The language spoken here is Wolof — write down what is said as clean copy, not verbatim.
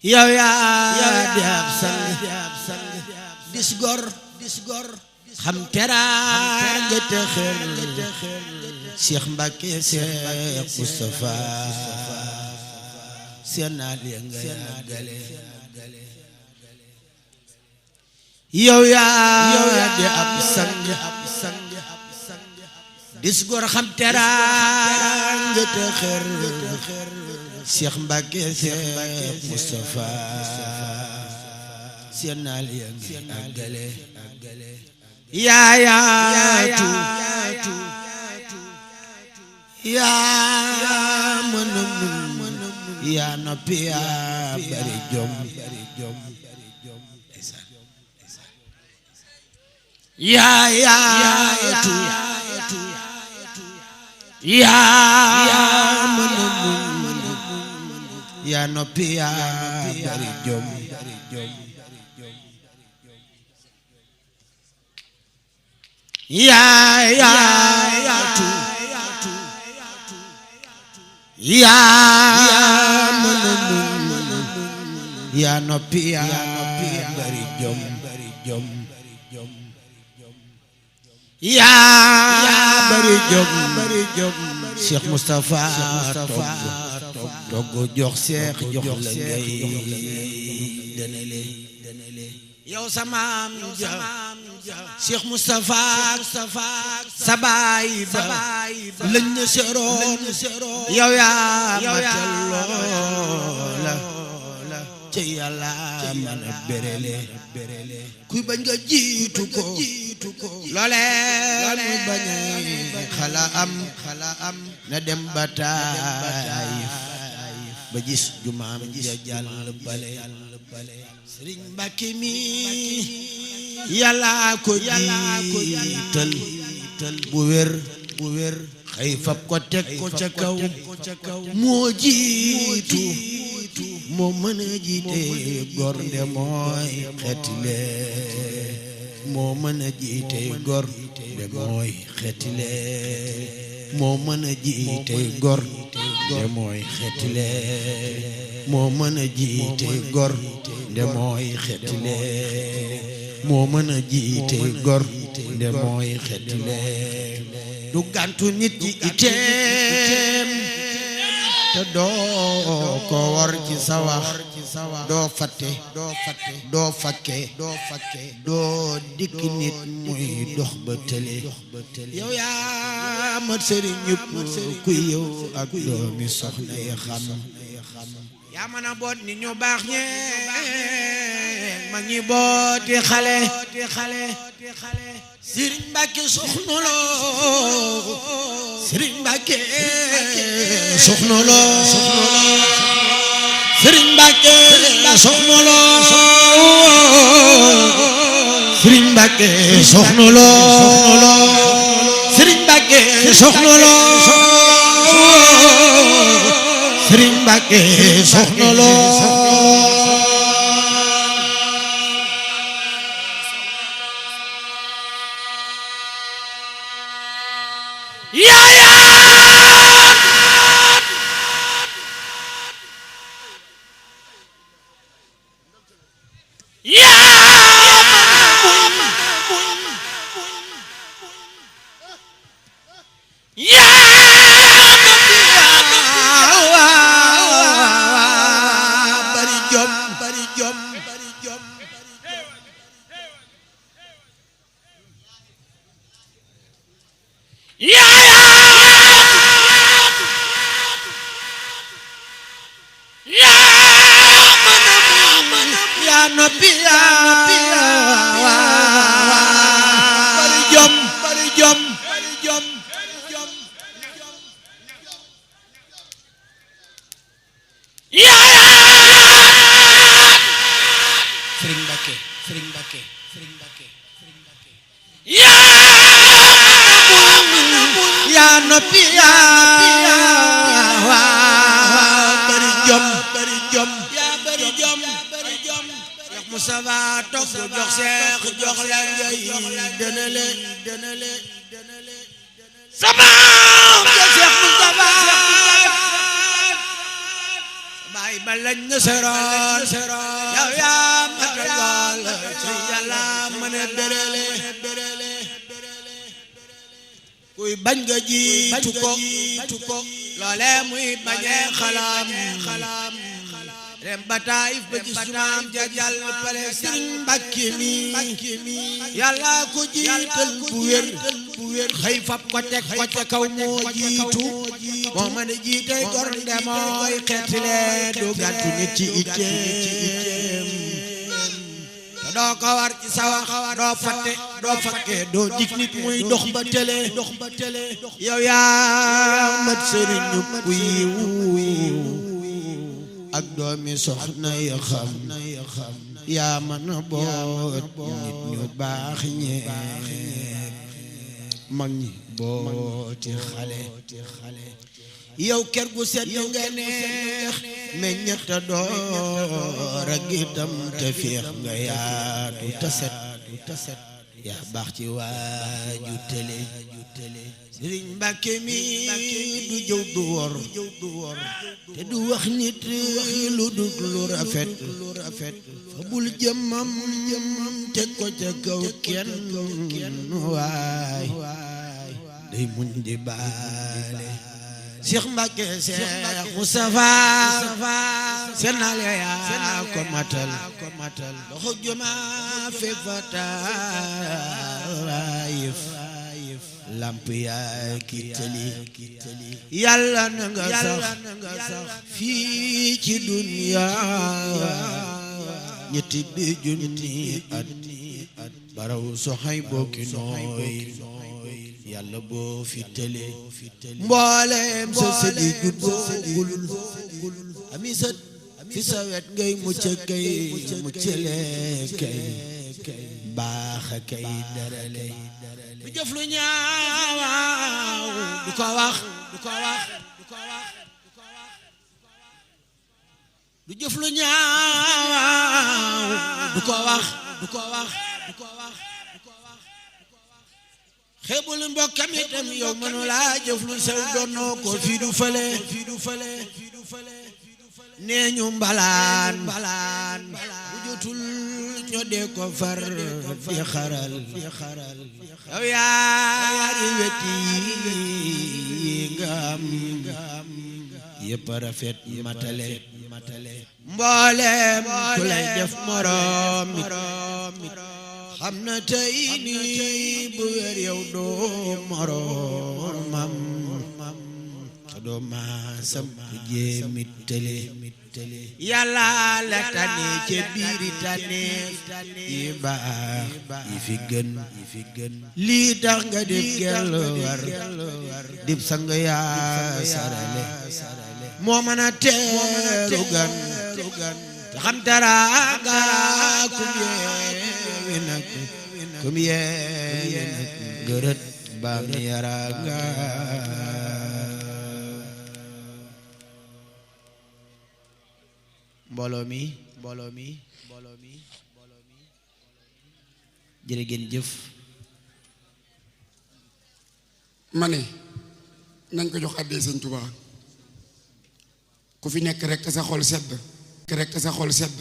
yow yaa di ab sang dis gor xam teraanga te xër Cheikh Mbacké Cheikh Moustapha seen naa leen nga yàggale yow yaa di ab sang dis gor xam teraanga te xër Cheikh Mbacké Cheikh Moustapha seen naa leen nga yàggale yaatu yaa mën a mun yaa noppi yaa bari jom yaatu yaa mën a mun yaa noppi yaa bari jom yaatu yaa mën a mun yaa noppi yaa bari jom yaa bari jom Cheikh Moustapha togg jox Cheikh jox la ngay denale yow sama ja Cheikh Moustapha sa baay ba lañ na seroon yow yaa matal loola ci Yàlla mën a berele kuy bañ nga jiitu ko loole muy bañ xala am na dem ba Taayif ba gis jumaam ja jàll bale Sëriñ Mbacké mi Yàlla ko jiital bu wér xëy fab ko teg ko ca kaw moo jiitu moo mën a jiite gor nde mooy xeetile moo mën a jiite gor nde mooy xeetile moo mën a jiite gor nde mooy xeetile moo mën a jiite gor nde mooy xeetile moo mën a jiite gor nde mooy xeetile du gàntu nit ji iteem te doo ko war ci sa wax doo fatte doo fakke doo dikk nit muy dox ba tële yow yaa mat sëriñ ñëpp ku yow ak doomi soxna yi xam yaa mën a boot nit ñu baax ñe mag ñi booti xale Sëriñ Mbacké Soxna Lo Sëriñ Mbacké Soxna Lo Sëriñ Mbacké Soxna Lo Sëriñ Mbacké Soxna Lo Sëriñ Mbacké Soxna Lo Sëriñ Mbacké Soxna Lo Moustapha toog jox Cheikh jox la ngay dënale sama Cheikh Moustapha baay ba lañ nasaroon yow yaa matal lool ci Yàlla mën a bérélé kuy bañ nga jiitu ko loole muy bañee xalam dem ba Taayif ba gis jumaam ja jàll pale Sëriñ Mbàkke mi Yàlla ko jiital bu wér xëy fab ko teg ko ca kaw moo jiitu moo mën a jiitey gor nde mooy xeetile doo gàttu nit ci itteem te doo ko war ci sawa doo fakke doo dig nit muy dox ba tele yow yaa mat sëriñ ku yiw ak doomi soxna ya xam yaa mën a boot nit ñu baax ñi mag ñi booti xale yow kër gu set nga neex meññata door ak itam te féex nga yaatu ta set yaa baax ci waaju tele Sëriñ Mbàkke mi du jëw du wor te du wax nit lu dul lu rafet fa bul jëmmam teg ko ca kaw kenn waay day muñ di baale Cheikh Mbàkke Cheikh Moustapha senal yaa ko matal doxu juma fekk fa Taayif lamp yaa ki tali Yàlla na nga sax fii ci dunya ñetti bi junni at baraw soxay bokki nooy Yàlla boo fi tele mboolem sa sëdi juddoogul ami sët fi sa wet ngay mucc muccale kay baax kay darale du jëf lu ñaaw du ko wax du jëf lu ñaaw du ko wax xeebul mbokkam itam yow mënu laa jëf lu sew doonoo ko fii du fële nee ñu mbalaan bu jotul ñoo dee ko far di xaral yow yaari wet yi nga am yëpp rafet matale mboolem ku lay def moroom xam na tey nii bu wér yow doo moroomam te doo maasam ku jéemit tele Yàlla la tane ca biiri taneef yi baax yi fi gën lii tax nga def gel war dib sang yaa sarale moo mën a teeru gan te xam teraanga kum yeewi nag gërët baam yaraanga mbooloo mi jërë ngeen jëf ma ne nañ ko jox àddee Sëñ Tuubaa ku fi nekk rek sa xol sedd